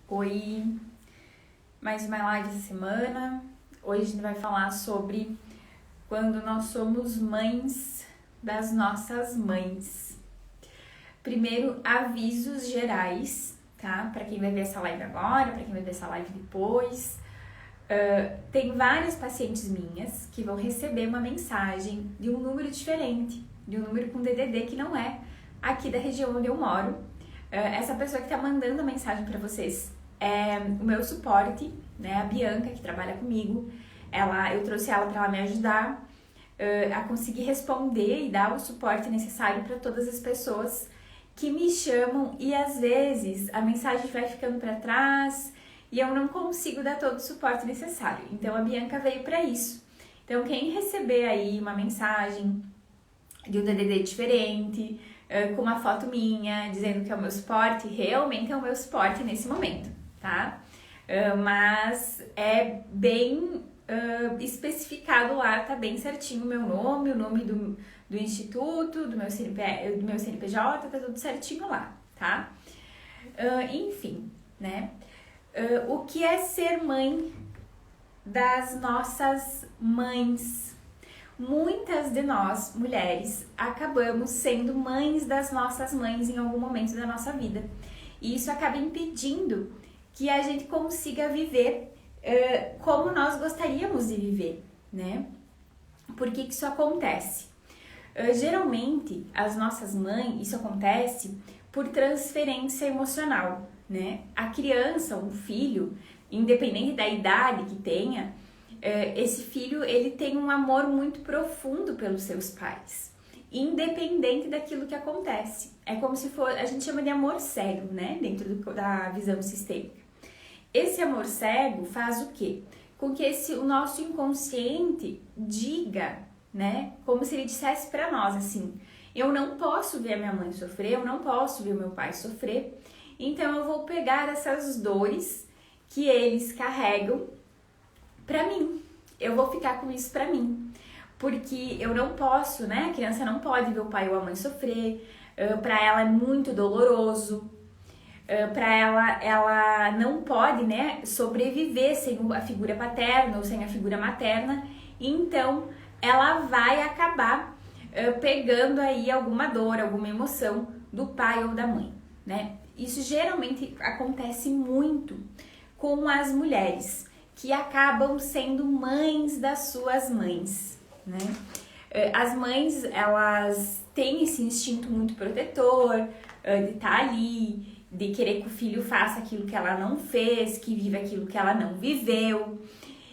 Oi, mais uma live essa semana. Hoje a gente vai falar sobre quando nós somos mães das nossas mães. Primeiro, avisos gerais, tá? Para quem vai ver essa live agora, para quem vai ver essa live depois. Tem várias pacientes minhas que vão receber uma mensagem de um número diferente, de um número com DDD que não é aqui da região onde eu moro. Essa pessoa que está mandando a mensagem para vocês é o meu suporte, né? A Bianca, que trabalha comigo. Eu trouxe ela para ela me ajudar a conseguir responder e dar o suporte necessário para todas as pessoas que me chamam e às vezes a mensagem vai ficando para trás e eu não consigo dar todo o suporte necessário. Então a Bianca veio para isso. Então quem receber aí uma mensagem de um DDD diferente, com uma foto minha, dizendo que é o meu suporte, realmente é o meu suporte nesse momento, tá? Mas é bem especificado lá, tá bem certinho o meu nome, o nome do instituto, do meu CNPJ, tá tudo certinho lá, tá? Enfim, né? O que é ser mãe das nossas mães? Muitas de nós, mulheres, acabamos sendo mães das nossas mães em algum momento da nossa vida. E isso acaba impedindo que a gente consiga viver como nós gostaríamos de viver, né? Por que isso acontece? Geralmente, as nossas mães, isso acontece por transferência emocional, né? A criança, um filho, independente da idade que tenha, esse filho, ele tem um amor muito profundo pelos seus pais, independente daquilo que acontece. É como se for, a gente chama de amor cego, né, dentro da visão sistêmica. Esse amor cego faz o quê? Com que o nosso inconsciente diga, né, como se ele dissesse para nós assim: eu não posso ver a minha mãe sofrer, eu não posso ver o meu pai sofrer, então eu vou pegar essas dores que eles carregam pra mim, eu vou ficar com isso pra mim, porque eu não posso, né, a criança não pode ver o pai ou a mãe sofrer, pra ela é muito doloroso, pra ela não pode, né, sobreviver sem a figura paterna ou sem a figura materna, então ela vai acabar pegando aí alguma dor, alguma emoção do pai ou da mãe, né. Isso geralmente acontece muito com as mulheres que acabam sendo mães das suas mães, né? As mães, elas têm esse instinto muito protetor, de estar ali, de querer que o filho faça aquilo que ela não fez, que viva aquilo que ela não viveu.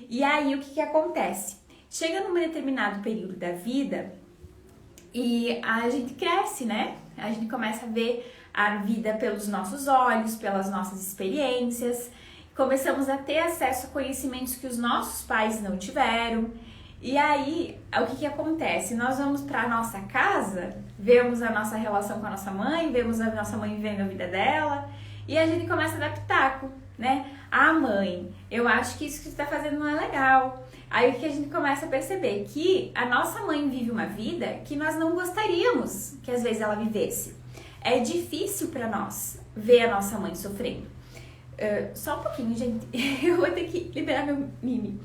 E aí, o que acontece? Chega num determinado período da vida e a gente cresce, né? A gente começa a ver a vida pelos nossos olhos, pelas nossas experiências. Começamos a ter acesso a conhecimentos que os nossos pais não tiveram. E aí, o que acontece? Nós vamos para a nossa casa, vemos a nossa relação com a nossa mãe, vemos a nossa mãe vivendo a vida dela, e a gente começa a dar pitaco, né? Ah, mãe, eu acho que isso que você está fazendo não é legal. Aí o que a gente começa a perceber? Que a nossa mãe vive uma vida que nós não gostaríamos que às vezes ela vivesse. É difícil para nós ver a nossa mãe sofrendo. Só um pouquinho, gente. Eu vou ter que liberar meu mimi.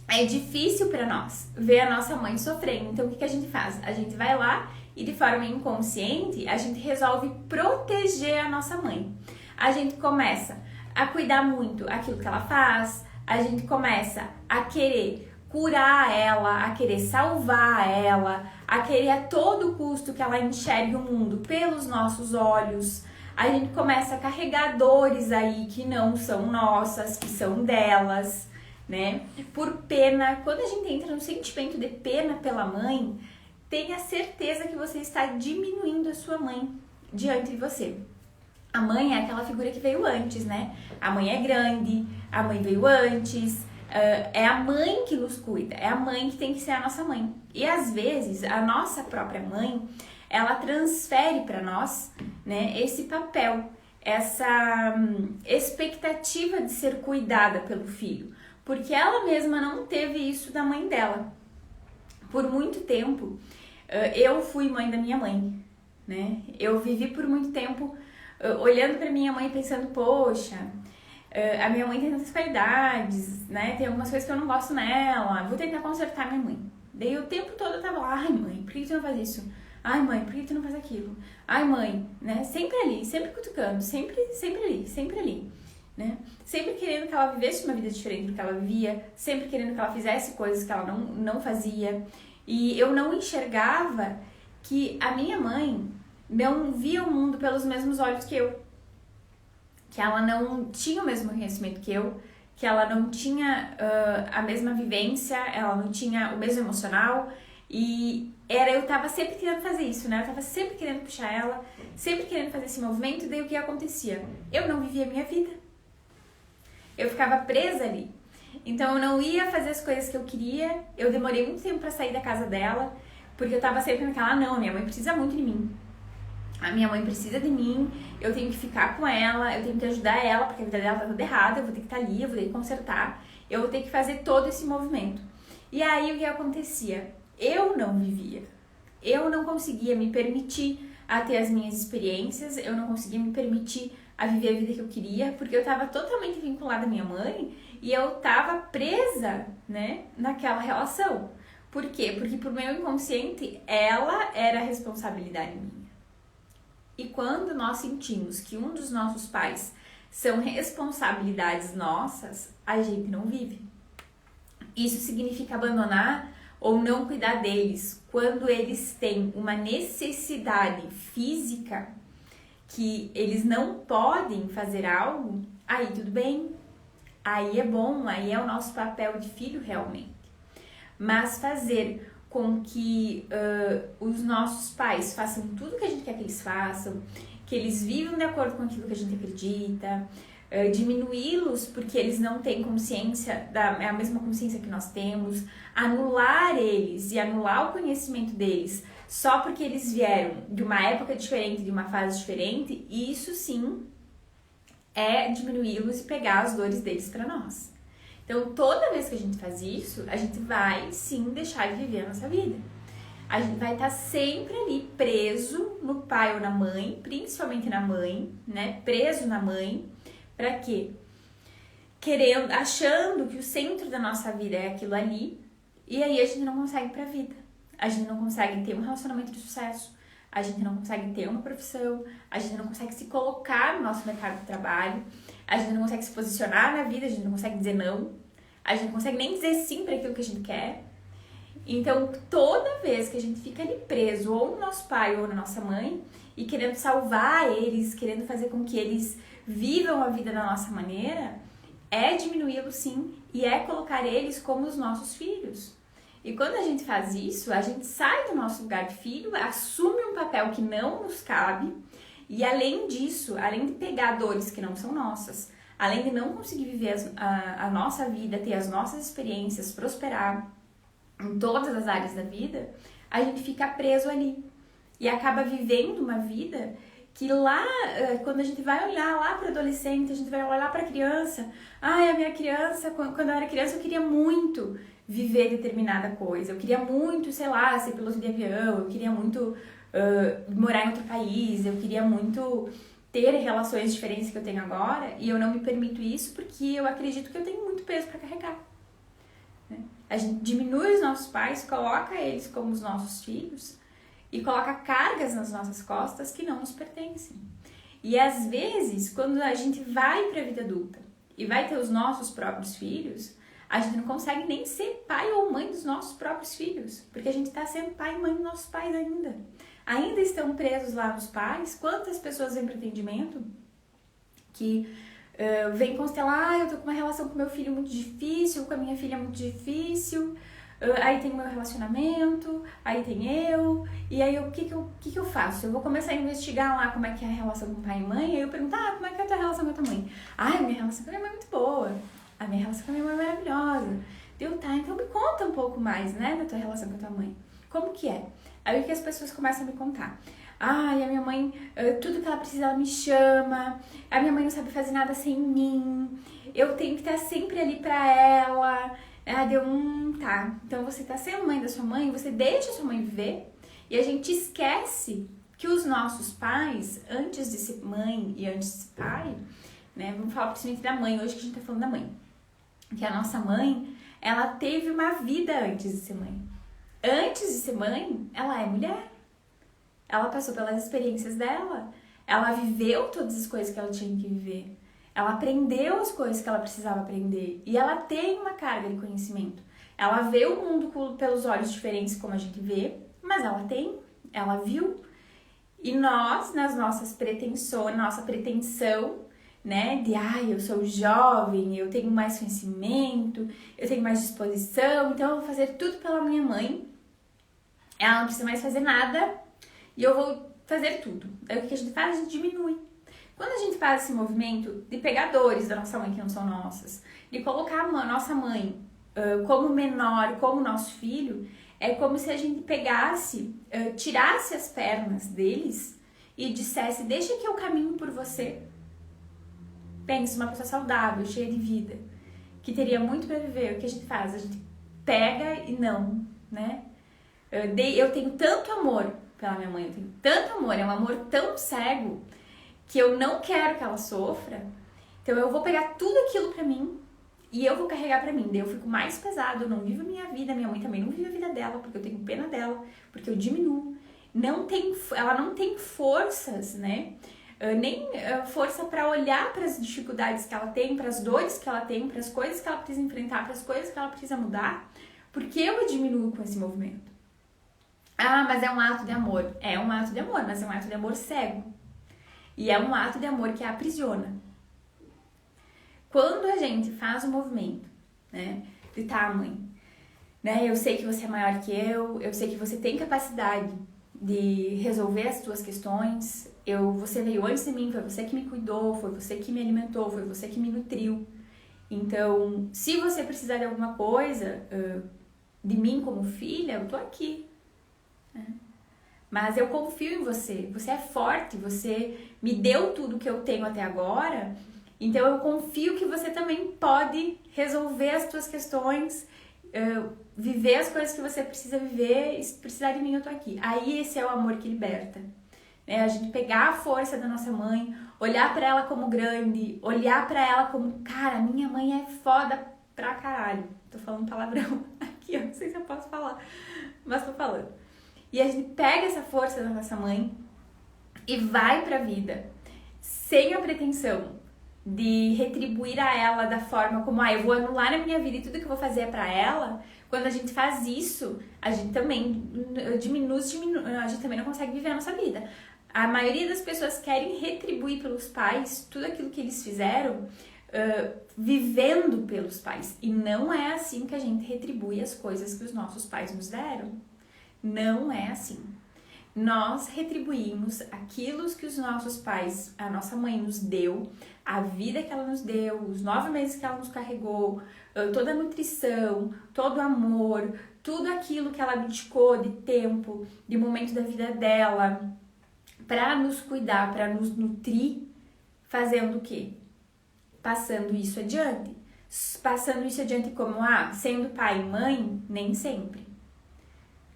É difícil pra nós ver a nossa mãe sofrendo. Então, o que a gente faz? A gente vai lá e, de forma inconsciente, a gente resolve proteger a nossa mãe. A gente começa a cuidar muito aquilo que ela faz. A gente começa a querer curar ela, a querer salvar ela, a querer a todo custo que ela enxergue o mundo pelos nossos olhos. A gente começa a carregar dores aí que não são nossas, que são delas, né? Por pena. Quando a gente entra no sentimento de pena pela mãe, tenha certeza que você está diminuindo a sua mãe diante de você. A mãe é aquela figura que veio antes, né? A mãe é grande, a mãe veio antes, é a mãe que nos cuida, é a mãe que tem que ser a nossa mãe. E às vezes, a nossa própria mãe, ela transfere para nós, né, esse papel, essa expectativa de ser cuidada pelo filho, porque ela mesma não teve isso da mãe dela. Por muito tempo, eu fui mãe da minha mãe, né? Eu vivi por muito tempo olhando pra minha mãe pensando, poxa, a minha mãe tem tantas qualidades, né? Tem algumas coisas que eu não gosto nela, vou tentar consertar minha mãe. Daí o tempo todo eu tava lá, ai mãe, por que tu não faz isso? Ai mãe, por que tu não faz aquilo? Ai mãe, né? Sempre ali, sempre cutucando, sempre ali, né? Sempre querendo que ela vivesse uma vida diferente do que ela vivia, sempre querendo que ela fizesse coisas que ela não fazia. E eu não enxergava que a minha mãe não via o mundo pelos mesmos olhos que eu. Que ela não tinha o mesmo conhecimento que eu, que ela não tinha a mesma vivência, ela não tinha o mesmo emocional, e eu tava sempre querendo fazer isso, né? Eu tava sempre querendo puxar ela, sempre querendo fazer esse movimento, e daí o que acontecia? Eu não vivia a minha vida. Eu ficava presa ali. Então eu não ia fazer as coisas que eu queria, eu demorei muito tempo pra sair da casa dela, porque eu tava sempre naquela, não, minha mãe precisa muito de mim. A minha mãe precisa de mim, eu tenho que ficar com ela, eu tenho que ajudar ela, porque a vida dela tá toda errada, eu vou ter que estar ali, eu vou ter que consertar, eu vou ter que fazer todo esse movimento. E aí o que acontecia? Eu não vivia, eu não conseguia me permitir a ter as minhas experiências, eu não conseguia me permitir a viver a vida que eu queria, porque eu estava totalmente vinculada à minha mãe e eu estava presa, né, naquela relação. Por quê? Porque pro meu inconsciente, ela era a responsabilidade minha. E quando nós sentimos que um dos nossos pais são responsabilidades nossas, a gente não vive. Isso significa abandonar ou não cuidar deles quando eles têm uma necessidade física que eles não podem fazer algo, aí tudo bem, aí é bom, aí é o nosso papel de filho realmente. Mas fazer com que os nossos pais façam tudo que a gente quer que eles façam, que eles vivam de acordo com aquilo que a gente acredita, diminuí-los porque eles não têm consciência, a mesma consciência que nós temos, anular eles e anular o conhecimento deles só porque eles vieram de uma época diferente, de uma fase diferente, isso sim é diminuí-los e pegar as dores deles para nós. Então, toda vez que a gente faz isso, a gente vai sim deixar de viver a nossa vida. A gente vai estar sempre ali preso no pai ou na mãe, principalmente na mãe, né? Preso na mãe. Pra quê? Achando que o centro da nossa vida é aquilo ali, e aí a gente não consegue ir pra vida. A gente não consegue ter um relacionamento de sucesso, a gente não consegue ter uma profissão, a gente não consegue se colocar no nosso mercado de trabalho, a gente não consegue se posicionar na vida, a gente não consegue dizer não, a gente não consegue nem dizer sim para aquilo que a gente quer. Então, toda vez que a gente fica ali preso, ou no nosso pai ou na nossa mãe, e querendo salvar eles, querendo fazer com que eles vivam a vida da nossa maneira, é diminuí-los sim, e é colocar eles como os nossos filhos. E quando a gente faz isso, a gente sai do nosso lugar de filho, assume um papel que não nos cabe, e além disso, além de pegar dores que não são nossas, além de não conseguir viver a nossa vida, ter as nossas experiências, prosperar em todas as áreas da vida, a gente fica preso ali. E acaba vivendo uma vida que lá, quando a gente vai olhar lá para o adolescente, a gente vai olhar para a criança, a minha criança, quando eu era criança, eu queria muito viver determinada coisa, eu queria muito, sei lá, ser piloto de avião, eu queria muito morar em outro país, eu queria muito ter relações diferentes que eu tenho agora, e eu não me permito isso porque eu acredito que eu tenho muito peso para carregar. Né? A gente diminui os nossos pais, coloca eles como os nossos filhos e coloca cargas nas nossas costas que não nos pertencem. E às vezes, quando a gente vai para a vida adulta e vai ter os nossos próprios filhos, a gente não consegue nem ser pai ou mãe dos nossos próprios filhos, porque a gente está sendo pai e mãe dos nossos pais ainda. Ainda estão presos lá nos pais. Quantas pessoas vêm para atendimento que vêm constelar, eu tô com uma relação com meu filho muito difícil, com a minha filha muito difícil, aí tem o meu relacionamento, aí tem eu, e aí o que eu faço? Eu vou começar a investigar lá como é que é a relação com pai e mãe, aí eu pergunto, como é que é a tua relação com a tua mãe? A minha relação com a minha mãe é muito boa, a minha relação com a minha mãe é maravilhosa. Então me conta um pouco mais, né, da tua relação com a tua mãe. Como que é? Aí o que as pessoas começam a me contar? A minha mãe, tudo que ela precisa, ela me chama. A minha mãe não sabe fazer nada sem mim. Eu tenho que estar sempre ali pra ela. Tá. Então você tá sendo mãe da sua mãe, você deixa a sua mãe viver. E a gente esquece que os nossos pais, antes de ser mãe e antes de ser pai, né? Vamos falar principalmente da mãe, hoje que a gente tá falando da mãe. Que a nossa mãe, ela teve uma vida antes de ser mãe. Antes de ser mãe, ela é mulher. Ela passou pelas experiências dela. Ela viveu todas as coisas que ela tinha que viver. Ela aprendeu as coisas que ela precisava aprender. E ela tem uma carga de conhecimento. Ela vê o mundo pelos olhos diferentes como a gente vê, mas ela viu. E nós, nas nossas pretensões, nossa pretensão, né, de eu sou jovem, eu tenho mais conhecimento, eu tenho mais disposição, então eu vou fazer tudo pela minha mãe. Ela não precisa mais fazer nada e eu vou fazer tudo. Daí o que a gente faz? A gente diminui. Quando a gente faz esse movimento de pegar dores da nossa mãe que não são nossas, de colocar a nossa mãe como menor, como nosso filho, é como se a gente pegasse, tirasse as pernas deles e dissesse, deixa que eu caminho por você. Pense, uma pessoa saudável, cheia de vida, que teria muito para viver. O que a gente faz? A gente pega e não, né? Eu tenho tanto amor pela minha mãe, eu tenho tanto amor, é um amor tão cego que eu não quero que ela sofra, então eu vou pegar tudo aquilo pra mim e eu vou carregar pra mim. Daí eu fico mais pesado, eu não vivo a minha vida, minha mãe também não vive a vida dela, porque eu tenho pena dela, porque eu diminuo. Ela não tem forças, né? Nem força para olhar para as dificuldades que ela tem, para as dores que ela tem, para as coisas que ela precisa enfrentar, para as coisas que ela precisa mudar, porque eu a diminuo com esse movimento. Mas é um ato de amor. É um ato de amor, mas é um ato de amor cego. E é um ato de amor que a aprisiona. Quando a gente faz o movimento, né, de mãe, né, eu sei que você é maior que eu sei que você tem capacidade de resolver as suas questões, você veio antes de mim, foi você que me cuidou, foi você que me alimentou, foi você que me nutriu. Então, se você precisar de alguma coisa de mim como filha, eu tô aqui. Né? Mas eu confio em você, você é forte, você me deu tudo que eu tenho até agora, então eu confio que você também pode resolver as suas questões, viver as coisas que você precisa viver, e se precisar de mim eu tô aqui. Aí esse é o amor que liberta. Né? A gente pegar a força da nossa mãe, olhar pra ela como grande, olhar pra ela como, cara, minha mãe é foda pra caralho. Tô falando palavrão aqui, eu não sei se eu posso falar, mas tô falando. E a gente pega essa força da nossa mãe e vai pra vida, sem a pretensão de retribuir a ela da forma como, eu vou anular a minha vida e tudo que eu vou fazer é pra ela. Quando a gente faz isso, a gente também diminui, a gente também não consegue viver a nossa vida. A maioria das pessoas querem retribuir pelos pais tudo aquilo que eles fizeram, vivendo pelos pais. E não é assim que a gente retribui as coisas que os nossos pais nos deram. Não é assim. Nós retribuímos aquilo que os nossos pais, a nossa mãe nos deu, a vida que ela nos deu, os 9 meses que ela nos carregou, toda a nutrição, todo o amor, tudo aquilo que ela dedicou de tempo, de momento da vida dela, para nos cuidar, para nos nutrir, fazendo o quê? Passando isso adiante. Passando isso adiante como, sendo pai e mãe, nem sempre.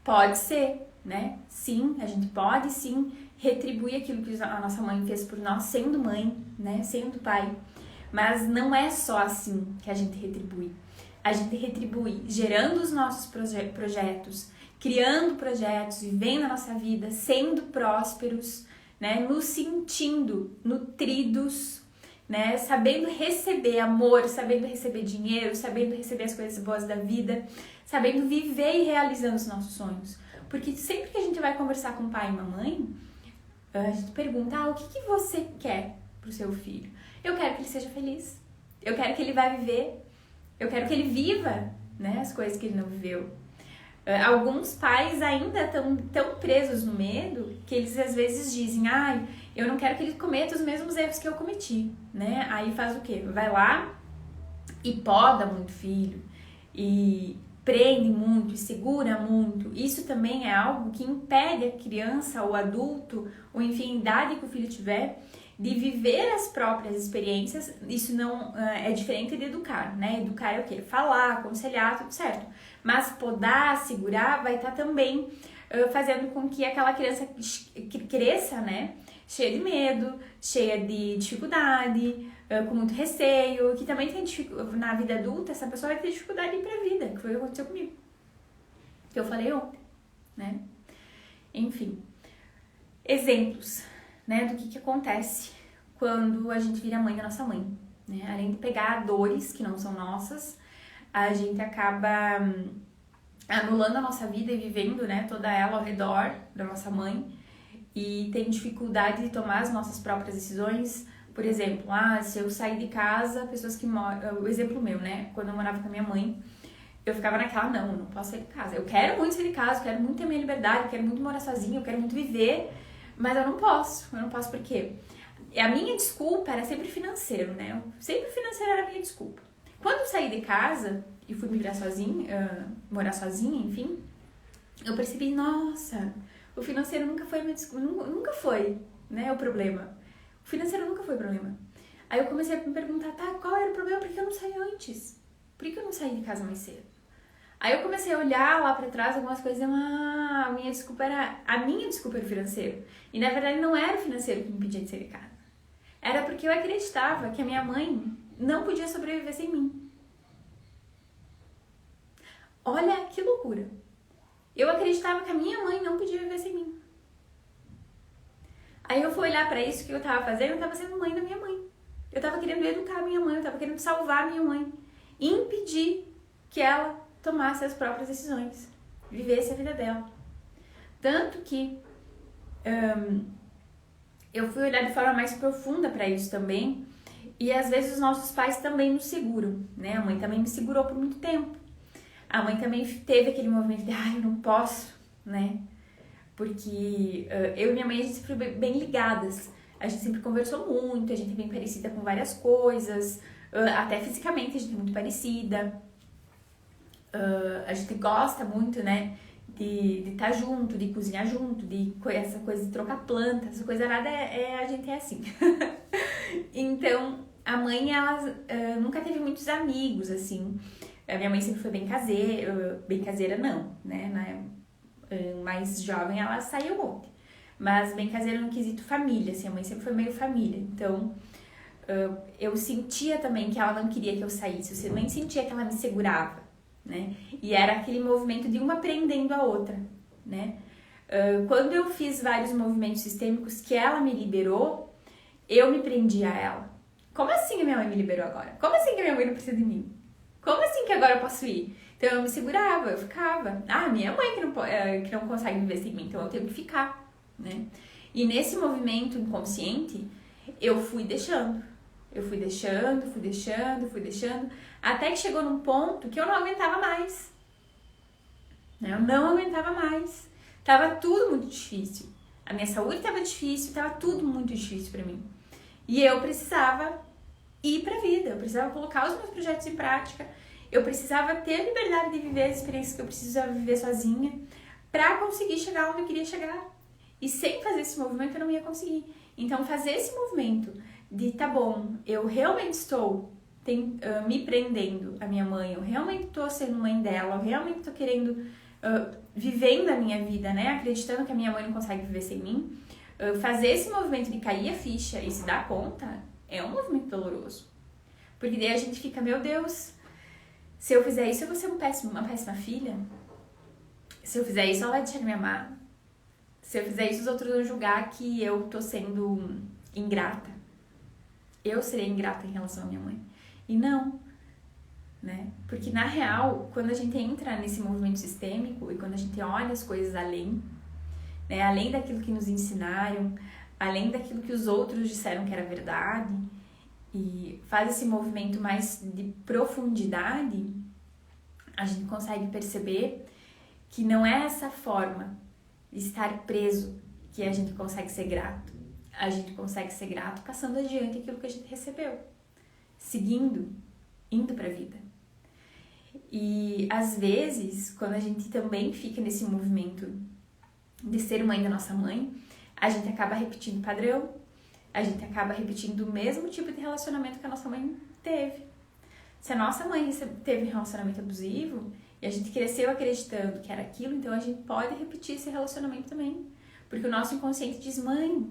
Pode ser, né? Sim, a gente pode sim retribuir aquilo que a nossa mãe fez por nós, sendo mãe, né? Sendo pai. Mas não é só assim que a gente retribui. A gente retribui gerando os nossos projetos, criando projetos, vivendo a nossa vida, sendo prósperos, né? Nos sentindo nutridos, né? Sabendo receber amor, sabendo receber dinheiro, sabendo receber as coisas boas da vida, sabendo viver e realizando os nossos sonhos. Porque sempre que a gente vai conversar com o pai e mamãe, a gente pergunta, o que você quer pro seu filho? Eu quero que ele seja feliz, eu quero que ele vá viver, eu quero que ele viva, né, as coisas que ele não viveu. Alguns pais ainda estão tão presos no medo que eles às vezes dizem, eu não quero que ele cometa os mesmos erros que eu cometi, né? Aí faz o quê? Vai lá e poda muito o filho, e prende muito, e segura muito. Isso também é algo que impede a criança, ou adulto, ou enfim, a idade que o filho tiver, de viver as próprias experiências. Isso não é diferente de educar, né? Educar é o quê? Falar, aconselhar, tudo certo. Mas podar, segurar, vai estar também fazendo com que aquela criança cresça, né, cheia de medo, cheia de dificuldade, com muito receio, que também tem na vida adulta, essa pessoa vai ter dificuldade de ir pra vida, que foi o que aconteceu comigo, que eu falei ontem, né. Enfim, exemplos, né, do que acontece quando a gente vira mãe da nossa mãe, né? Além de pegar dores que não são nossas, a gente acaba anulando a nossa vida e vivendo, né, toda ela ao redor da nossa mãe e tem dificuldade de tomar as nossas próprias decisões. Por exemplo, se eu sair de casa, pessoas que moram... O exemplo meu, né? Quando eu morava com a minha mãe, eu ficava naquela, não posso sair de casa. Eu quero muito sair de casa, eu quero muito ter minha liberdade, eu quero muito morar sozinha, eu quero muito viver, mas eu não posso. Eu não posso por quê? A minha desculpa era sempre financeiro, né? Sempre financeiro era a minha desculpa. Quando eu saí de casa e fui morar sozinha, enfim, eu percebi, nossa, o financeiro nunca foi minha desculpa, nunca foi, né, o problema. O financeiro nunca foi o problema. Aí eu comecei a me perguntar, qual era o problema? Por que eu não saí antes? Por que eu não saí de casa mais cedo? Aí eu comecei a olhar lá pra trás algumas coisas e a minha desculpa era o financeiro. E na verdade não era o financeiro que me impedia de sair de casa. Era porque eu acreditava que a minha mãe não podia sobreviver sem mim. Olha que loucura. Eu acreditava que a minha mãe não podia viver sem mim. Aí eu fui olhar pra isso, que eu tava fazendo, eu tava sendo mãe da minha mãe. Eu tava querendo educar a minha mãe, eu tava querendo salvar a minha mãe. E impedir que ela tomasse as próprias decisões, vivesse a vida dela. Tanto que eu fui olhar de forma mais profunda pra isso também. E às vezes os nossos pais também nos seguram, né? A mãe também me segurou por muito tempo. A mãe também teve aquele movimento de, eu não posso, né? Porque eu e minha mãe, a gente sempre foi bem ligadas. A gente sempre conversou muito, a gente é bem parecida com várias coisas. Até fisicamente a gente é muito parecida. A gente gosta muito, né? De estar junto, de cozinhar junto, de essa coisa de trocar plantas, essa coisa nada, a gente é assim. Então, a mãe, ela nunca teve muitos amigos, assim. A minha mãe sempre foi bem caseira não, né? Mais jovem, ela saiu um monte. Mas bem caseira no quesito família, assim, a mãe sempre foi meio família. Então, eu sentia também que ela não queria que eu saísse, eu nem sentia que ela me segurava, né? E era aquele movimento de uma prendendo a outra, né? Quando eu fiz vários movimentos sistêmicos que ela me liberou, eu me prendi a ela. Como assim a minha mãe me liberou agora? Como assim que a minha mãe não precisa de mim? Como assim que agora eu posso ir? Então eu me segurava, eu ficava. Minha mãe que não consegue viver sem mim, então eu tenho que ficar, né? E nesse movimento inconsciente, eu fui deixando. Eu fui deixando, até que chegou num ponto que eu não aguentava mais. Né? Eu não aguentava mais. Tava tudo muito difícil. A minha saúde tava difícil, tava tudo muito difícil pra mim. E eu precisava ir pra vida, eu precisava colocar os meus projetos em prática, eu precisava ter a liberdade de viver as experiências que eu precisava viver sozinha pra conseguir chegar onde eu queria chegar. E sem fazer esse movimento eu não ia conseguir. Então fazer esse movimento de, tá bom, eu realmente estou me prendendo a minha mãe, eu realmente estou sendo mãe dela, eu realmente estou querendo, vivendo a minha vida, né, acreditando que a minha mãe não consegue viver sem mim, fazer esse movimento de cair a ficha e se dar conta, é um movimento doloroso. Porque daí a gente fica, meu Deus, se eu fizer isso eu vou ser uma péssima filha, se eu fizer isso ela vai deixar de me amar, se eu fizer isso os outros vão julgar que eu tô sendo ingrata. Eu serei ingrata em relação à minha mãe. E não, né? Porque na real, quando a gente entra nesse movimento sistêmico e quando a gente olha as coisas além, né? Além daquilo que nos ensinaram, além daquilo que os outros disseram que era verdade, e faz esse movimento mais de profundidade, a gente consegue perceber que não é essa forma de estar preso que a gente consegue ser grato. A gente consegue ser grato passando adiante aquilo que a gente recebeu, seguindo, indo pra vida. E às vezes, quando a gente também fica nesse movimento de ser mãe da nossa mãe, a gente acaba repetindo o padrão, a gente acaba repetindo o mesmo tipo de relacionamento que a nossa mãe teve. Se a nossa mãe teve um relacionamento abusivo, e a gente cresceu acreditando que era aquilo, então a gente pode repetir esse relacionamento também. Porque o nosso inconsciente diz, mãe,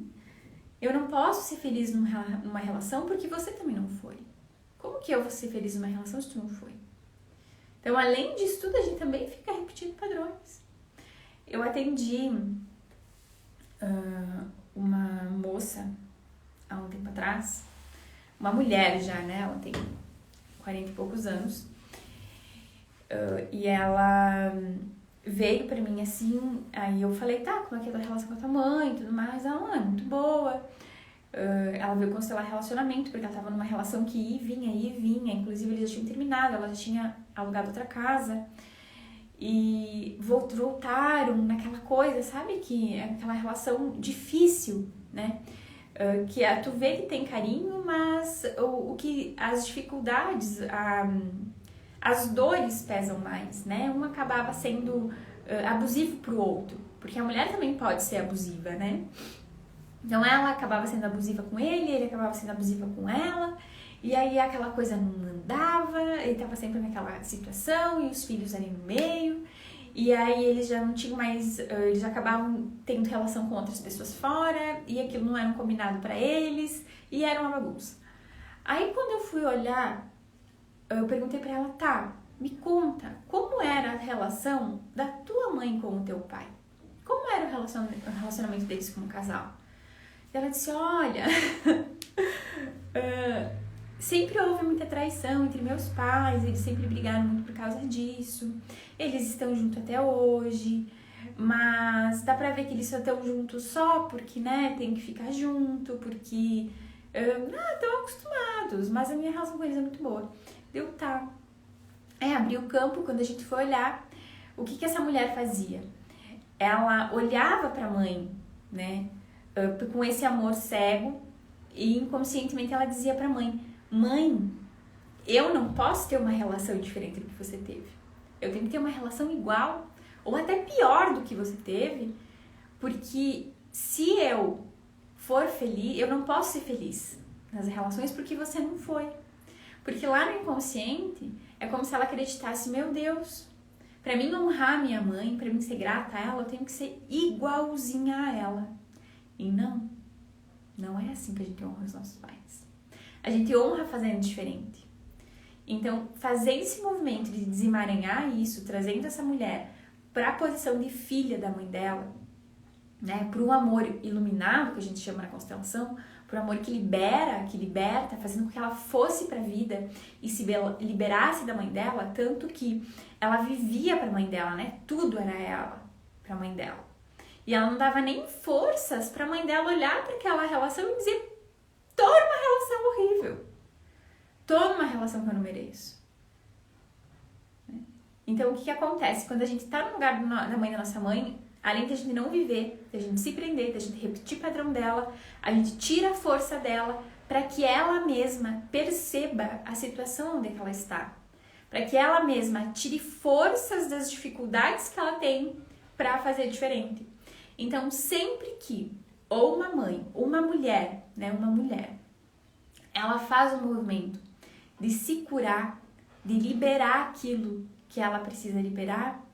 eu não posso ser feliz numa relação porque você também não foi. Como que eu vou ser feliz numa relação se tu não foi? Então, além disso tudo, a gente também fica repetindo padrões. Eu atendi uma moça há um tempo atrás, uma mulher já, né? Ela tem 40 e poucos anos. E ela veio pra mim assim, aí eu falei, tá, como é que é a tua relação com a tua mãe e tudo mais? Ela, é muito boa. Ela veio constelar relacionamento, porque ela tava numa relação que ia e vinha, inclusive eles já tinham terminado, ela já tinha alugado outra casa. E voltaram naquela coisa, sabe? Que é aquela relação difícil, né? Que tu vê que tem carinho, mas as dificuldades, as dores pesam mais, né? Um acabava sendo abusivo pro outro, porque a mulher também pode ser abusiva, né? Então ela acabava sendo abusiva com ele acabava sendo abusiva com ela, e aí aquela coisa não andava, ele tava sempre naquela situação, e os filhos ali no meio, e aí eles já não tinham mais, eles já acabavam tendo relação com outras pessoas fora, e aquilo não era um combinado pra eles, e era uma bagunça. Aí quando eu fui olhar, eu perguntei pra ela, tá, me conta, como era a relação da tua mãe com o teu pai? Como era o relacionamento deles como casal? E ela disse, olha, sempre houve muita traição entre meus pais, eles sempre brigaram muito por causa disso, eles estão juntos até hoje, mas dá pra ver que eles só estão juntos só porque, né, tem que ficar junto, porque estão acostumados, mas a minha relação com eles é muito boa. Deu, tá. Abriu o campo quando a gente foi olhar o que essa mulher fazia. Ela olhava pra mãe, né, com esse amor cego, e inconscientemente ela dizia pra mãe, mãe, eu não posso ter uma relação diferente do que você teve. Eu tenho que ter uma relação igual, ou até pior do que você teve, porque se eu for feliz, eu não posso ser feliz nas relações porque você não foi. Porque lá no inconsciente, é como se ela acreditasse, meu Deus, pra mim honrar minha mãe, pra mim ser grata a ela, eu tenho que ser igualzinha a ela. E não é assim que a gente honra os nossos pais. A gente honra fazendo diferente. Então, fazer esse movimento de desemaranhar isso, trazendo essa mulher para a posição de filha da mãe dela, né, para o amor iluminado, que a gente chama na constelação, para o amor que liberta, fazendo com que ela fosse para a vida e se liberasse da mãe dela, tanto que ela vivia para a mãe dela, né? Tudo era ela para a mãe dela. E ela não dava nem forças para a mãe dela olhar para aquela relação e dizer, tô numa relação horrível, tô numa relação que eu não mereço. Então, o que acontece? Quando a gente tá no lugar da mãe da nossa mãe, além de a gente não viver, de a gente se prender, de a gente repetir o padrão dela, a gente tira a força dela para que ela mesma perceba a situação onde ela está. Para que ela mesma tire forças das dificuldades que ela tem para fazer diferente. Então, sempre que ou uma mãe, ou uma mulher, né, ela faz um movimento de se curar, de liberar aquilo que ela precisa liberar,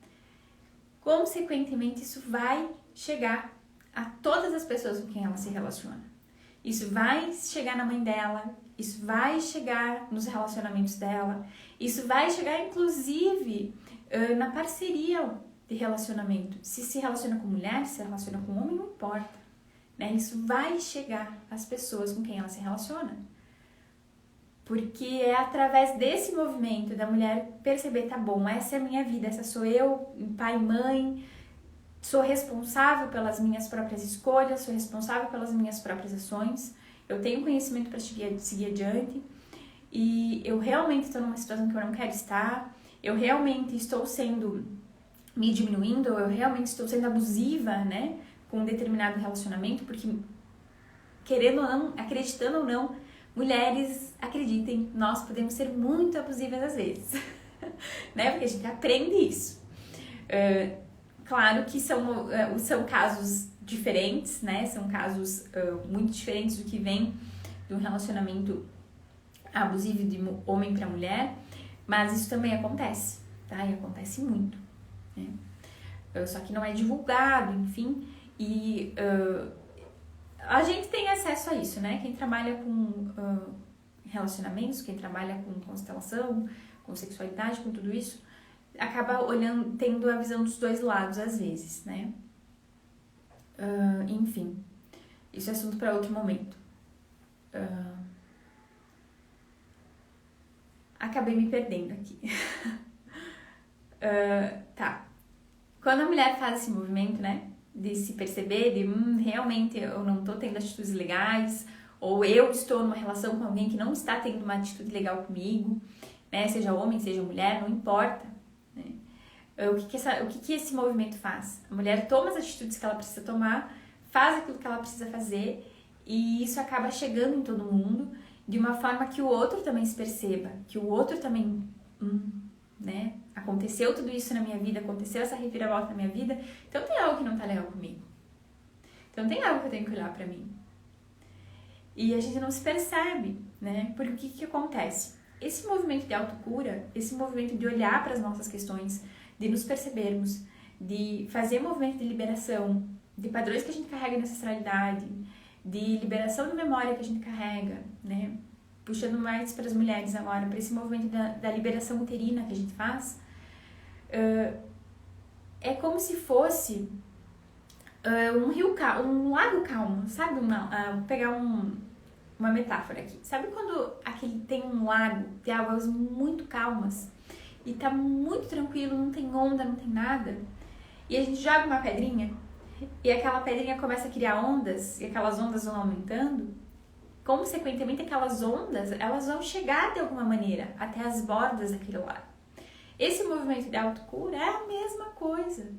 consequentemente isso vai chegar a todas as pessoas com quem ela se relaciona. Isso vai chegar na mãe dela, isso vai chegar nos relacionamentos dela, isso vai chegar inclusive na parceria de relacionamento. Se relaciona com mulher, se relaciona com homem, não importa, né? Isso vai chegar às pessoas com quem ela se relaciona. Porque é através desse movimento da mulher perceber, tá bom, essa é a minha vida, essa sou eu, pai e mãe, sou responsável pelas minhas próprias escolhas, sou responsável pelas minhas próprias ações, eu tenho conhecimento para seguir adiante, e eu realmente estou numa situação que eu não quero estar, eu realmente estou me diminuindo, eu realmente estou sendo abusiva, né, com um determinado relacionamento, porque, querendo ou não, acreditando ou não, mulheres, acreditem, nós podemos ser muito abusivas às vezes, né, porque a gente aprende isso. Claro que são casos diferentes, né, são casos muito diferentes do que vem de um relacionamento abusivo de homem para mulher, mas isso também acontece. tá? E acontece muito, né? Só que não é divulgado, enfim, e a gente tem acesso a isso, né? Quem trabalha com relacionamentos, quem trabalha com constelação, com sexualidade, com tudo isso, acaba olhando, tendo a visão dos dois lados às vezes, né? Enfim, isso é assunto para outro momento. Acabei me perdendo aqui. Tá. Quando a mulher faz esse movimento, né, de se perceber, de realmente eu não tô tendo atitudes legais, ou eu estou numa relação com alguém que não está tendo uma atitude legal comigo, né, seja homem, seja mulher, não importa, né? O que esse movimento faz? A mulher toma as atitudes que ela precisa tomar, faz aquilo que ela precisa fazer, e isso acaba chegando em todo mundo de uma forma que o outro também se perceba, que o outro também, né? Aconteceu tudo isso na minha vida, aconteceu essa reviravolta na minha vida, então tem algo que não tá legal comigo. Então tem algo que eu tenho que olhar pra mim. E a gente não se percebe, né? Porque o que acontece? Esse movimento de autocura, esse movimento de olhar para as nossas questões, de nos percebermos, de fazer movimento de liberação, de padrões que a gente carrega em ancestralidade, de liberação de memória que a gente carrega, né? Puxando mais para as mulheres agora, para esse movimento da liberação uterina que a gente faz, é como se fosse um lago calmo, sabe? Vou pegar uma metáfora aqui. Sabe quando tem um lago de águas muito calmas e tá muito tranquilo, não tem onda, não tem nada, e a gente joga uma pedrinha e aquela pedrinha começa a criar ondas e aquelas ondas vão aumentando? Consequentemente, aquelas ondas, elas vão chegar de alguma maneira até as bordas daquele lago. Esse movimento de autocura é a mesma coisa.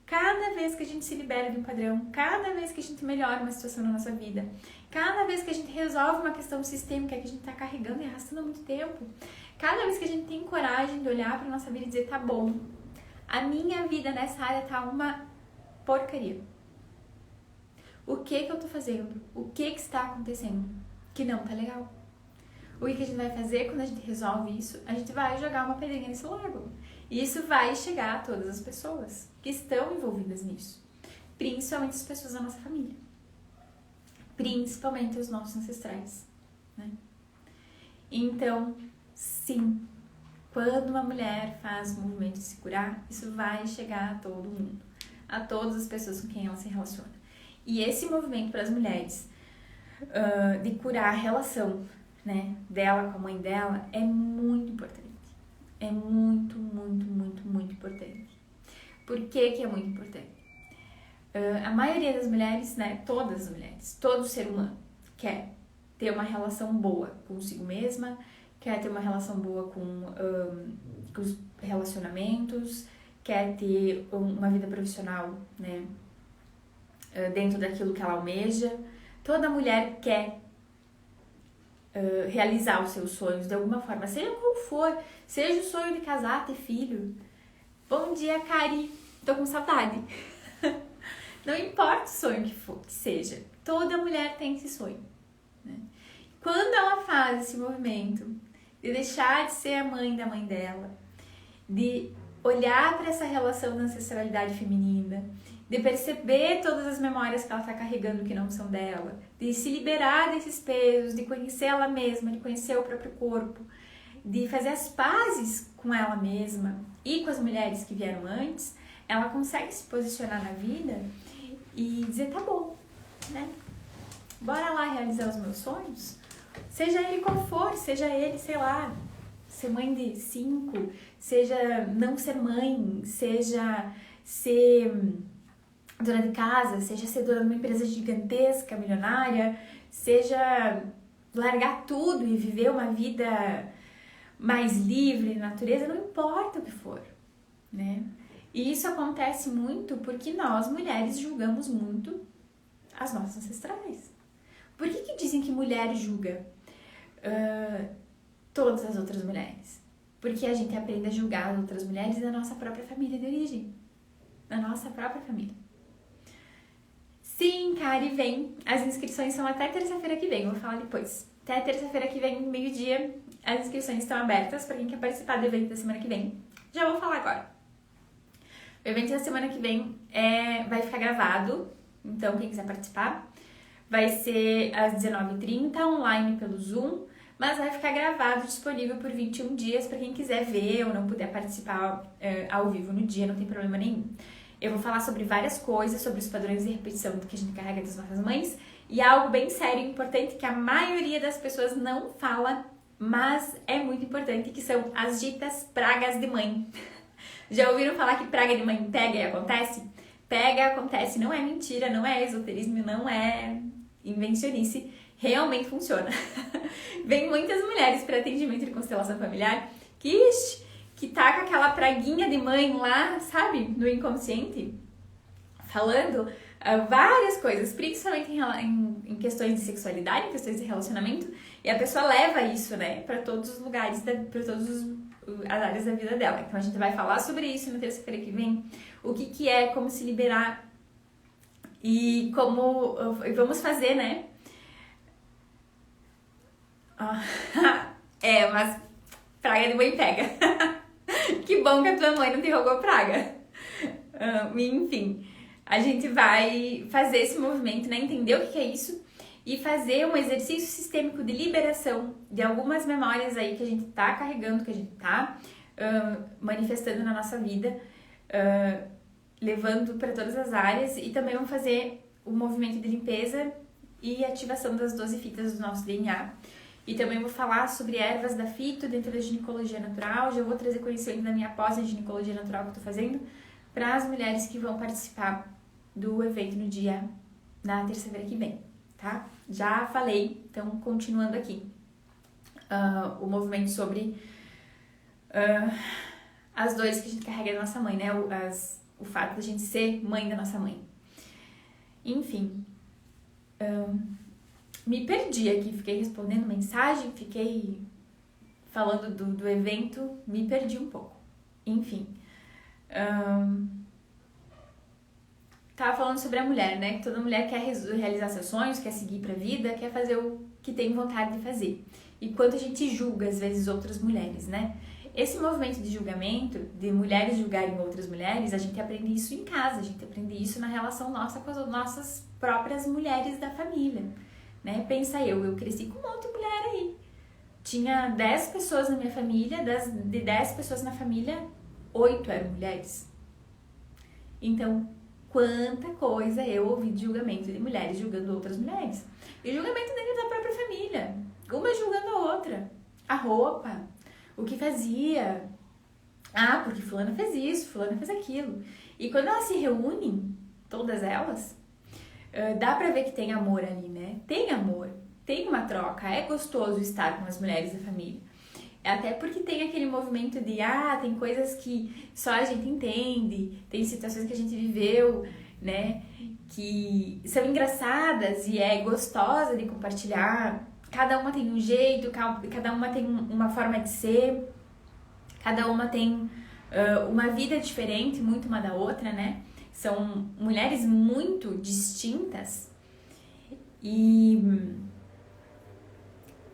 Cada vez que a gente se libera de um padrão, cada vez que a gente melhora uma situação na nossa vida, cada vez que a gente resolve uma questão sistêmica que a gente está carregando e arrastando há muito tempo, cada vez que a gente tem coragem de olhar para nossa vida e dizer, tá bom, a minha vida nessa área tá uma porcaria. O que eu tô fazendo? O que está acontecendo? Que não tá legal. O que a gente vai fazer quando a gente resolve isso? A gente vai jogar uma pedrinha nesse lago. E isso vai chegar a todas as pessoas que estão envolvidas nisso. Principalmente as pessoas da nossa família. Principalmente os nossos ancestrais, né? Então, sim, quando uma mulher faz o movimento de se curar, isso vai chegar a todo mundo. A todas as pessoas com quem ela se relaciona. E esse movimento para as mulheres de curar a relação, né, dela com a mãe dela é muito importante. É muito, muito, muito, muito importante. Por que é muito importante? A maioria das mulheres, né, todas as mulheres, todo ser humano quer ter uma relação boa consigo mesma, quer ter uma relação boa com os relacionamentos, quer ter uma vida profissional, né, dentro daquilo que ela almeja. Toda mulher quer realizar os seus sonhos de alguma forma, seja qual for, seja o sonho de casar, ter filho. Bom dia, Kari, tô com saudade. Não importa o sonho que seja, toda mulher tem esse sonho, né? Quando ela faz esse movimento de deixar de ser a mãe da mãe dela, de olhar para essa relação da ancestralidade feminina, de perceber todas as memórias que ela está carregando que não são dela, de se liberar desses pesos, de conhecer ela mesma, de conhecer o próprio corpo, de fazer as pazes com ela mesma e com as mulheres que vieram antes, ela consegue se posicionar na vida e dizer, tá bom, né? Bora lá realizar os meus sonhos? Seja ele qual for, seja ele, sei lá, ser mãe de 5, seja não ser mãe, seja ser dona de casa, seja ser dona de uma empresa gigantesca, milionária, seja largar tudo e viver uma vida mais livre, natureza, não importa o que for, né? E isso acontece muito porque nós, mulheres, julgamos muito as nossas ancestrais. Por que dizem que mulher julga todas as outras mulheres? Porque a gente aprende a julgar as outras mulheres da nossa própria família de origem. Da nossa própria família. Sim, Kari, vem. As inscrições são até terça-feira que vem, vou falar depois. Até terça-feira que vem, meio-dia, as inscrições estão abertas para quem quer participar do evento da semana que vem. Já vou falar agora. O evento da semana que vem vai ficar gravado, então quem quiser participar, vai ser às 19h30, online pelo Zoom, mas vai ficar gravado, disponível por 21 dias para quem quiser ver ou não puder participar ao vivo no dia, não tem problema nenhum. Eu vou falar sobre várias coisas, sobre os padrões de repetição do que a gente carrega das nossas mães e algo bem sério e importante que a maioria das pessoas não fala, mas é muito importante, que são as ditas pragas de mãe. Já ouviram falar que praga de mãe pega e acontece? Pega, acontece, não é mentira, não é esoterismo, não é invencionice, realmente funciona. Vem muitas mulheres para atendimento de constelação familiar que tá com aquela praguinha de mãe lá, sabe, no inconsciente, falando várias coisas, principalmente em questões de sexualidade, em questões de relacionamento, e a pessoa leva isso, né, para todos os lugares, para todas as áreas da vida dela. Então a gente vai falar sobre isso na terça-feira que vem, o que é, como se liberar e como vamos fazer, né? Mas praga de mãe pega. Que bom que a tua mãe não te rogou praga. Enfim, a gente vai fazer esse movimento, né? Entender o que é isso e fazer um exercício sistêmico de liberação de algumas memórias aí que a gente tá carregando, que a gente tá manifestando na nossa vida, levando para todas as áreas, e também vamos fazer o movimento de limpeza e ativação das 12 fitas do nosso DNA. E também vou falar sobre ervas da fito dentro da ginecologia natural. Já vou trazer conhecimento da minha pós em ginecologia natural que eu tô fazendo para as mulheres que vão participar do evento na terça-feira que vem, tá? Já falei, então continuando aqui, o movimento sobre as dores que a gente carrega da nossa mãe, né? O fato da gente ser mãe da nossa mãe. Enfim, me perdi aqui, fiquei respondendo mensagem, fiquei falando do evento, me perdi um pouco. Enfim, tava falando sobre a mulher, né? Que toda mulher quer realizar seus sonhos, quer seguir pra vida, quer fazer o que tem vontade de fazer. E quanto a gente julga, às vezes, outras mulheres, né? Esse movimento de julgamento, de mulheres julgarem outras mulheres, a gente aprende isso em casa, a gente aprende isso na relação nossa com as nossas próprias mulheres da família, né? Pensa eu cresci com um monte de mulher aí. Tinha 10 pessoas na minha família, de 10 pessoas na família, 8 eram mulheres. Então, quanta coisa eu ouvi de julgamento de mulheres julgando outras mulheres. E julgamento dentro da própria família. Uma julgando a outra. A roupa, o que fazia. Porque fulana fez isso, fulana fez aquilo. E quando elas se reúnem, todas elas, dá pra ver que tem amor ali, né? Tem amor, tem uma troca, é gostoso estar com as mulheres da família. Até porque tem aquele movimento de, tem coisas que só a gente entende, tem situações que a gente viveu, né? Que são engraçadas e é gostosa de compartilhar. Cada uma tem um jeito, cada uma tem uma forma de ser, cada uma tem uma vida diferente, muito uma da outra, né? São mulheres muito distintas e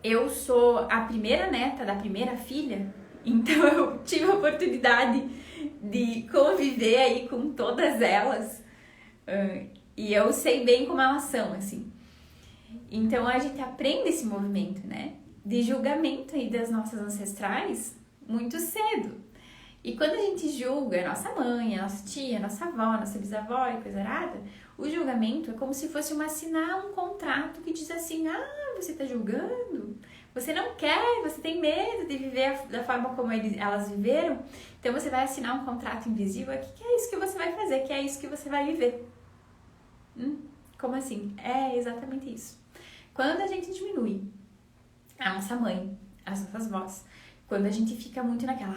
eu sou a primeira neta da primeira filha, então eu tive a oportunidade de conviver aí com todas elas e eu sei bem como elas são, assim. Então a gente aprende esse movimento, né, de julgamento aí das nossas ancestrais muito cedo. E quando a gente julga a nossa mãe, a nossa tia, a nossa avó, a nossa bisavó e coisa arada, o julgamento é como se fosse assinar um contrato que diz assim, você tá julgando? Você não quer, você tem medo de viver da forma como elas viveram, então você vai assinar um contrato invisível aqui, que é isso que você vai fazer, que é isso que você vai viver. Como assim? É exatamente isso. Quando a gente diminui a nossa mãe, as nossas vós, quando a gente fica muito naquela,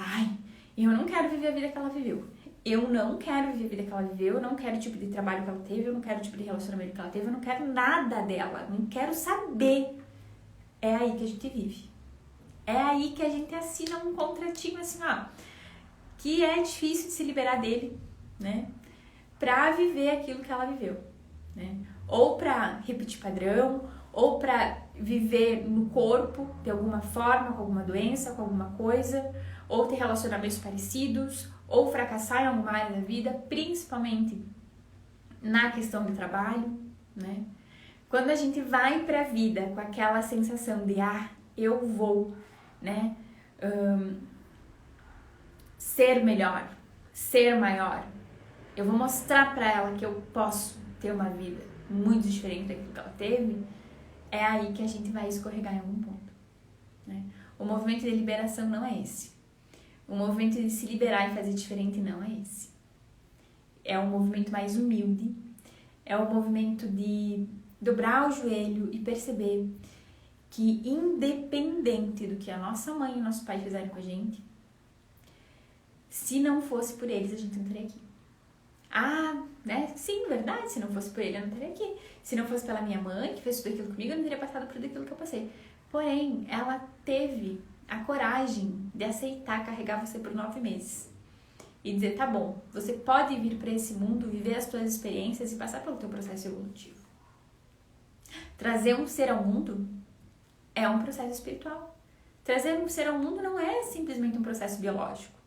eu não quero viver a vida que ela viveu, eu não quero viver a vida que ela viveu, eu não quero o tipo de trabalho que ela teve, eu não quero o tipo de relacionamento que ela teve, eu não quero nada dela, não quero saber. É aí que a gente vive. É aí que a gente assina um contratinho assim, que é difícil de se liberar dele, né? Pra viver aquilo que ela viveu, né? Ou pra repetir padrão, ou para viver no corpo de alguma forma, com alguma doença, com alguma coisa, ou ter relacionamentos parecidos, ou fracassar em alguma área da vida, principalmente na questão do trabalho, né? Quando a gente vai para a vida com aquela sensação de eu vou, né, ser melhor, ser maior, eu vou mostrar para ela que eu posso ter uma vida muito diferente daquilo que ela teve, é aí que a gente vai escorregar em algum ponto, né? O movimento de liberação não é esse. O movimento de se liberar e fazer diferente não é esse. É um movimento mais humilde, é um movimento de dobrar o joelho e perceber que, independente do que a nossa mãe e o nosso pai fizeram com a gente, se não fosse por eles, a gente não estaria aqui. Né? Sim, verdade, se não fosse por ele, eu não estaria aqui. Se não fosse pela minha mãe, que fez tudo aquilo comigo, eu não teria passado por tudo aquilo que eu passei. Porém, ela teve a coragem de aceitar carregar você por 9 meses. E dizer, tá bom, você pode vir para esse mundo, viver as suas experiências e passar pelo teu processo evolutivo. Trazer um ser ao mundo é um processo espiritual. Trazer um ser ao mundo não é simplesmente um processo biológico,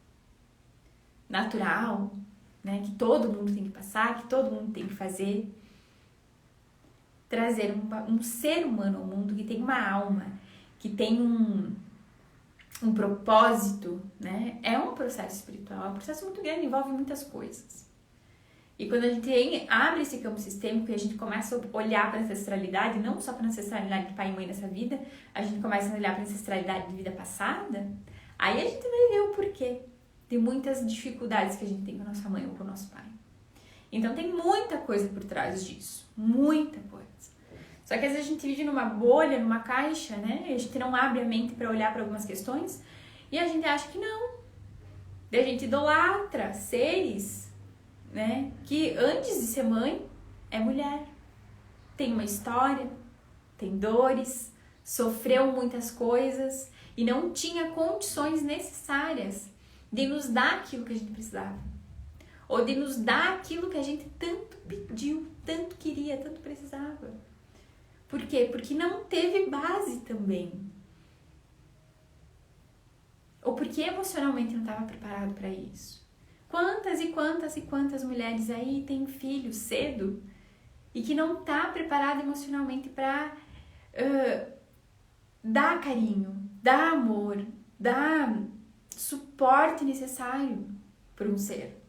natural, né, que todo mundo tem que passar, que todo mundo tem que fazer. Trazer um ser humano ao mundo que tem uma alma, que tem um propósito, né, é um processo espiritual, é um processo muito grande, envolve muitas coisas. E quando a gente abre esse campo sistêmico e a gente começa a olhar para a ancestralidade, não só para a ancestralidade de pai e mãe nessa vida, a gente começa a olhar para a ancestralidade de vida passada, aí a gente vai ver o porquê de muitas dificuldades que a gente tem com a nossa mãe ou com o nosso pai. Então tem muita coisa por trás disso, muita coisa. Só que às vezes a gente vive numa bolha, numa caixa, né? A gente não abre a mente para olhar para algumas questões e a gente acha que não. E a gente idolatra seres, né, que antes de ser mãe é mulher, tem uma história, tem dores, sofreu muitas coisas e não tinha condições necessárias de nos dar aquilo que a gente precisava, ou de nos dar aquilo que a gente tanto pediu, tanto queria, tanto precisava. Por quê? Porque não teve base também, ou porque emocionalmente não estava preparado para isso. Quantas e quantas e quantas mulheres aí têm filhos cedo e que não tá preparada emocionalmente para dar carinho, dar amor, dar suporte necessário para um ser.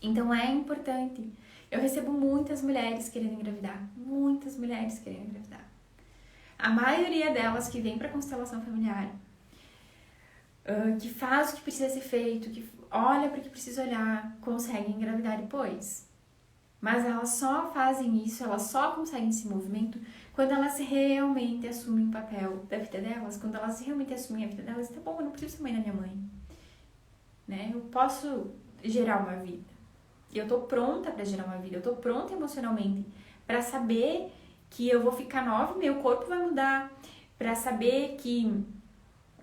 Então é importante. Eu recebo muitas mulheres querendo engravidar, muitas mulheres querendo engravidar. A maioria delas que vem para a constelação familiar, que faz o que precisa ser feito, que olha para o que precisa olhar, conseguem engravidar depois. Mas elas só fazem isso, elas só conseguem esse movimento quando elas realmente assumem o papel da vida delas, quando elas realmente assumem a vida delas. Tá bom, eu não preciso ser mãe da minha mãe, né? Eu posso gerar uma vida. E eu tô pronta para gerar uma vida, eu tô pronta emocionalmente para saber que eu vou ficar nova, meu corpo vai mudar, para saber que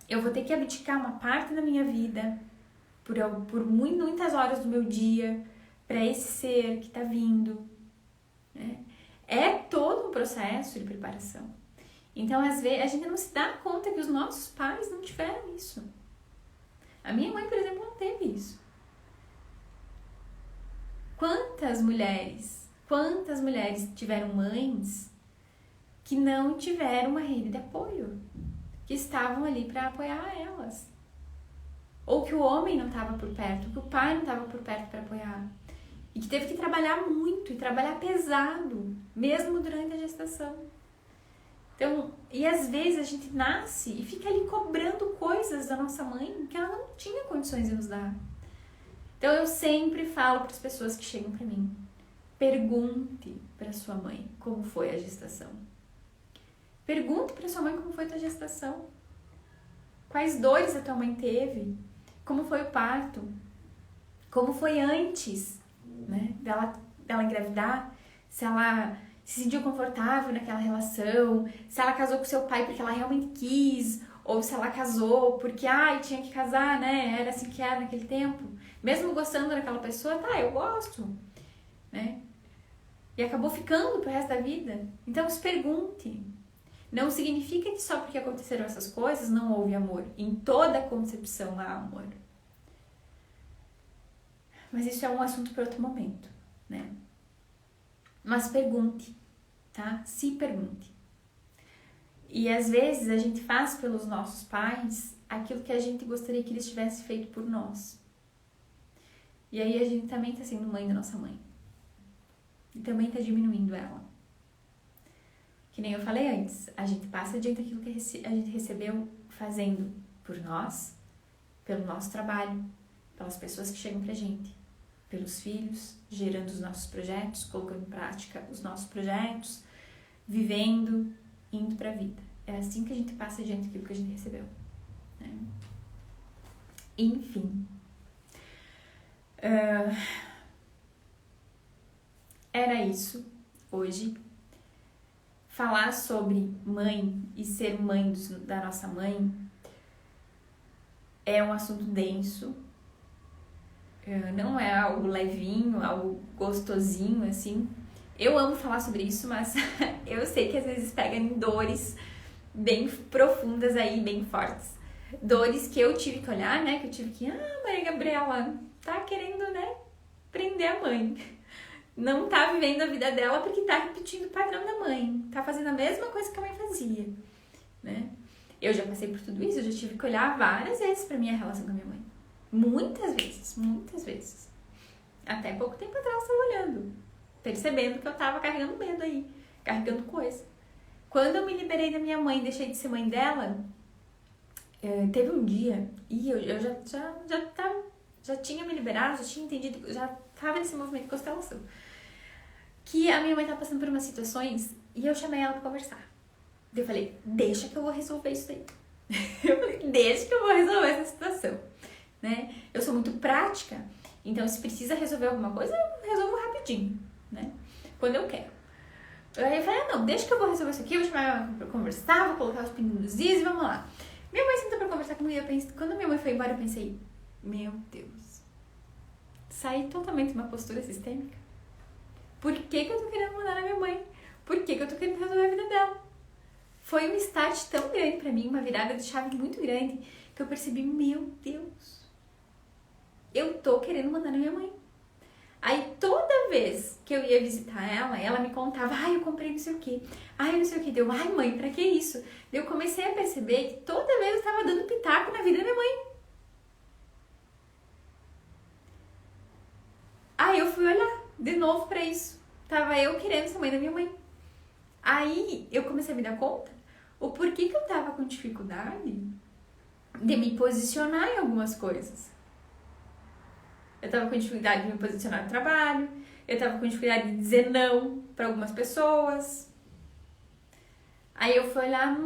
eu vou ter que abdicar uma parte da minha vida por muitas horas do meu dia para esse ser que está vindo, né? É todo um processo de preparação. Então, às vezes, a gente não se dá conta que os nossos pais não tiveram isso. A minha mãe, por exemplo, não teve isso. Quantas mulheres tiveram mães que não tiveram uma rede de apoio, que estavam ali para apoiar elas? Ou que o homem não estava por perto, que o pai não estava por perto para apoiar. E que teve que trabalhar muito e trabalhar pesado, mesmo durante a gestação. Então, e às vezes a gente nasce e fica ali cobrando coisas da nossa mãe que ela não tinha condições de nos dar. Então eu sempre falo para as pessoas que chegam para mim, pergunte para sua mãe como foi a gestação. Pergunte para sua mãe como foi a tua gestação. Quais dores a tua mãe teve? Como foi o parto? Como foi antes, né, dela engravidar? Se ela se sentiu confortável naquela relação? Se ela casou com seu pai porque ela realmente quis? Ou se ela casou porque, tinha que casar, né? Era assim que era naquele tempo. Mesmo gostando daquela pessoa, tá, eu gosto, né? e acabou ficando pro resto da vida. Então se pergunte. Não significa que só porque aconteceram essas coisas não houve amor. Em toda concepção há amor. Mas isso é um assunto para outro momento, né? Mas pergunte, tá? Se pergunte. E às vezes a gente faz pelos nossos pais aquilo que a gente gostaria que eles tivessem feito por nós. E aí a gente também tá sendo mãe da nossa mãe. E também tá diminuindo ela. Que nem eu falei antes, a gente passa adiante aquilo que a gente recebeu fazendo por nós, pelo nosso trabalho, pelas pessoas que chegam pra gente, pelos filhos, gerando os nossos projetos, colocando em prática os nossos projetos, vivendo, indo pra vida. É assim que a gente passa adiante aquilo que a gente recebeu. Né? Enfim. Era isso hoje. Falar sobre mãe e ser mãe da nossa mãe é um assunto denso, não é algo levinho, algo gostosinho, assim. Eu amo falar sobre isso, mas eu sei que às vezes pega em dores bem profundas aí, bem fortes. Dores que eu tive que olhar, né, que eu tive que, Maria Gabriela tá querendo, né, prender a mãe. Não tá vivendo a vida dela porque tá repetindo o padrão da mãe. Tá fazendo a mesma coisa que a mãe fazia, né? Eu já passei por tudo isso, eu já tive que olhar várias vezes pra minha relação com a minha mãe. Muitas vezes. Até pouco tempo atrás eu estava olhando, percebendo que eu tava carregando medo aí, carregando coisa. Quando eu me liberei da minha mãe, deixei de ser mãe dela, teve um dia, e eu já tinha me liberado, já tinha entendido, já tava nesse movimento de constelação, que a minha mãe tava passando por umas situações e eu chamei ela pra conversar. Eu falei, deixa que eu vou resolver isso daí. Deixa que eu vou resolver essa situação, né? Eu sou muito prática, então se precisa resolver alguma coisa, eu resolvo rapidinho, né? Quando eu quero. Aí eu falei, não, deixa que eu vou resolver isso aqui, eu vou chamar ela pra conversar, vou colocar os pingos nos is e vamos lá. Minha mãe sentou pra conversar comigo e eu pensei, quando minha mãe foi embora, eu pensei, meu Deus, saí totalmente de uma postura sistêmica. Por que eu tô querendo mandar na minha mãe? Por que eu tô querendo resolver a vida dela? Foi um start tão grande pra mim, uma virada de chave muito grande, que eu percebi, meu Deus, eu tô querendo mandar na minha mãe. Aí toda vez que eu ia visitar ela me contava, eu comprei não sei o que, não sei o que, deu, mãe, pra que isso? Eu comecei a perceber que toda vez eu tava dando pitaco na vida da minha mãe. Aí eu fui olhar de novo pra isso. Tava eu querendo ser mãe da minha mãe. Aí eu comecei a me dar conta o porquê que eu tava com dificuldade de me posicionar em algumas coisas. Eu tava com dificuldade de me posicionar no trabalho, eu tava com dificuldade de dizer não pra algumas pessoas. Aí eu fui olhar,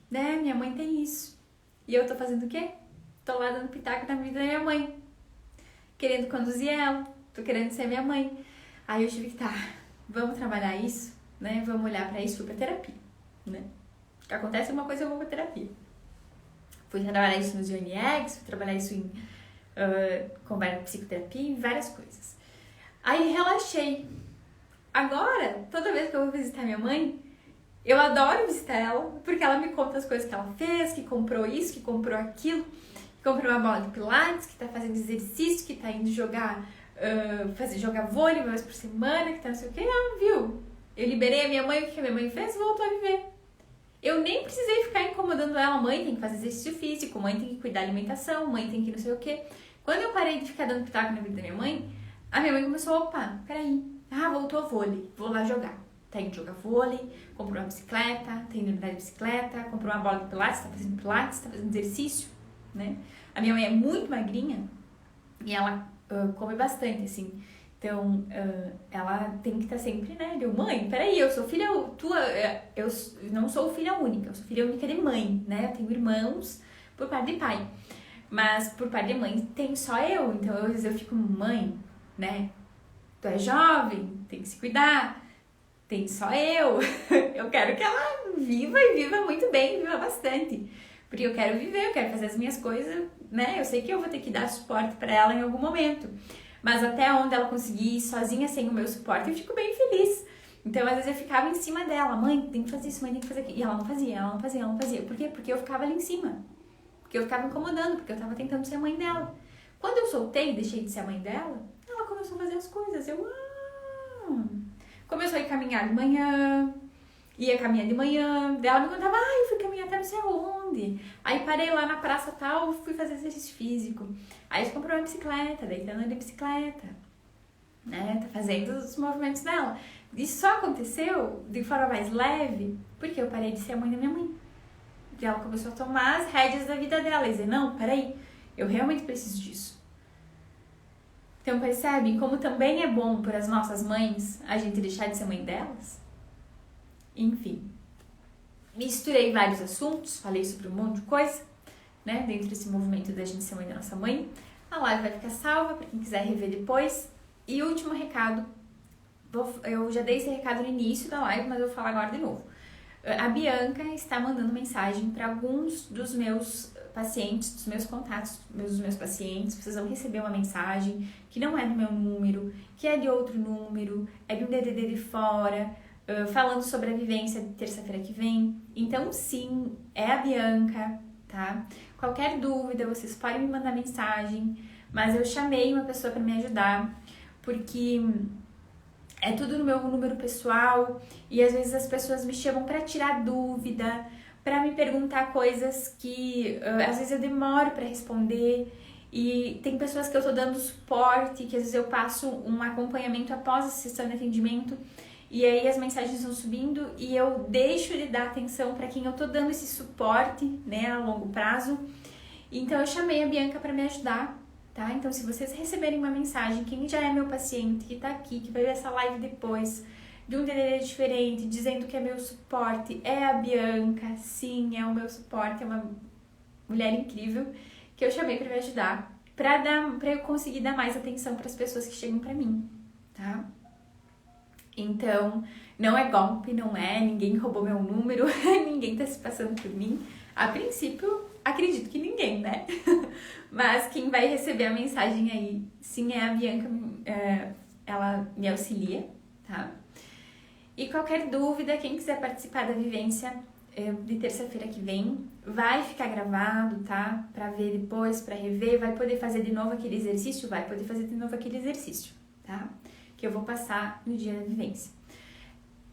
né, minha mãe tem isso. E eu tô fazendo o quê? Tô lá dando pitaco na vida da minha mãe. Querendo conduzir ela, tô querendo ser minha mãe. Aí eu tive que, vamos trabalhar isso, né? Vamos olhar pra isso, fui pra terapia, né? Acontece uma coisa, eu vou pra terapia. Fui trabalhar isso nos Journey Eggs, fui trabalhar isso em conversa, psicoterapia, em várias coisas. Aí relaxei. Agora, toda vez que eu vou visitar minha mãe, eu adoro visitar ela, porque ela me conta as coisas que ela fez, que comprou isso, que comprou aquilo, que comprou uma bola de pilates, que tá fazendo exercício, que tá indo jogar vôlei uma vez por semana, que tá não sei o que, viu? Eu liberei a minha mãe, o que a minha mãe fez? Voltou a viver. Eu nem precisei ficar incomodando ela, mãe tem que fazer exercício físico, mãe tem que cuidar da alimentação, mãe tem que não sei o que. Quando eu parei de ficar dando pitaco na vida da minha mãe, a minha mãe começou, peraí, voltou a vôlei, vou lá jogar. Tá indo jogar vôlei, comprou uma bicicleta, tá indo andar de bicicleta, comprou uma bola de pilates, tá fazendo exercício, né? A minha mãe é muito magrinha e ela come bastante, assim. Então, ela tem que estar sempre, né? Mãe, peraí, eu sou filha tua, eu não sou filha única, eu sou filha única de mãe, né? Eu tenho irmãos por parte de pai, mas por parte de mãe tem só eu, então às vezes eu fico, mãe, né? Tu é jovem, tem que se cuidar, tem só eu. Eu quero que ela viva e viva muito bem, viva bastante, porque eu quero viver, eu quero fazer as minhas coisas, né? Eu sei que eu vou ter que dar suporte pra ela em algum momento. mas até onde ela conseguir ir sozinha sem o meu suporte, eu fico bem feliz. Então, às vezes eu ficava em cima dela, mãe, tem que fazer isso, mãe, tem que fazer aquilo. E ela não fazia. Por quê? Porque eu ficava ali em cima. Porque eu ficava incomodando, porque eu tava tentando ser a mãe dela. Quando eu soltei e deixei de ser a mãe dela, ela começou a fazer as coisas. Começou a ir caminhar de manhã, ia caminhar de manhã, daí ela me contava, eu fui caminhar até não sei aonde. Aí parei lá na praça tal, fui fazer exercício físico. Aí a gente comprou uma bicicleta, daí tá andando de bicicleta, né? Tá fazendo os movimentos dela. Isso só aconteceu de forma mais leve porque eu parei de ser a mãe da minha mãe. E ela começou a tomar as rédeas da vida dela e dizer, não, peraí, eu realmente preciso disso. Então percebem como também é bom para as nossas mães a gente deixar de ser mãe delas? Enfim, misturei vários assuntos, falei sobre um monte de coisa, né, dentro desse movimento da gente ser mãe da nossa mãe. A live vai ficar salva para quem quiser rever depois. E último recado, eu já dei esse recado no início da live, mas eu vou falar agora de novo. A Bianca está mandando mensagem para alguns dos meus pacientes, dos meus contatos, dos meus pacientes, precisam receber uma mensagem que não é do meu número, que é de outro número, é de um DDD de fora, falando sobre a vivência de terça-feira que vem. Então, sim, é a Bianca, tá? Qualquer dúvida, vocês podem me mandar mensagem, mas eu chamei uma pessoa para me ajudar, porque é tudo no meu número pessoal e às vezes as pessoas me chamam para tirar dúvida, para me perguntar coisas que às vezes eu demoro para responder, e tem pessoas que eu tô dando suporte, que às vezes eu passo um acompanhamento após a sessão de atendimento e aí as mensagens vão subindo e eu deixo de dar atenção para quem eu tô dando esse suporte, né, a longo prazo. Então eu chamei a Bianca para me ajudar. Tá? Então, se vocês receberem uma mensagem, quem já é meu paciente, que tá aqui, que vai ver essa live depois, de um DDD diferente, dizendo que é meu suporte, é a Bianca, sim, é o meu suporte, é uma mulher incrível, que eu chamei pra me ajudar, pra eu conseguir dar mais atenção para as pessoas que chegam pra mim, tá? Então, não é golpe, não é, ninguém roubou meu número, ninguém tá se passando por mim. A princípio, acredito que ninguém, né? Mas quem vai receber a mensagem aí, sim, é a Bianca, ela me auxilia, tá? E qualquer dúvida, quem quiser participar da vivência de terça-feira que vem, vai ficar gravado, tá? Pra ver depois, pra rever, vai poder fazer de novo aquele exercício? Vai poder fazer de novo aquele exercício, tá? Que eu vou passar no dia da vivência.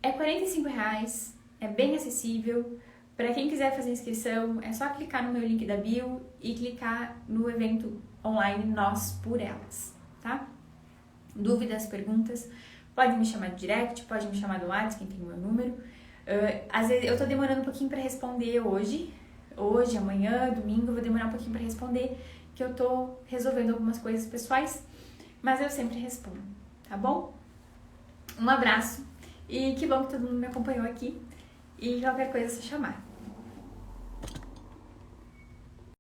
É R$45, é bem acessível. Para quem quiser fazer inscrição, é só clicar no meu link da bio e clicar no evento online Nós por Elas, tá? Dúvidas, perguntas, pode me chamar de direct, pode me chamar do WhatsApp, quem tem o meu número. Às vezes eu tô demorando um pouquinho para responder hoje, amanhã, domingo, eu vou demorar um pouquinho para responder, que eu tô resolvendo algumas coisas pessoais, mas eu sempre respondo, tá bom? Um abraço e que bom que todo mundo me acompanhou aqui, e qualquer coisa é só chamar.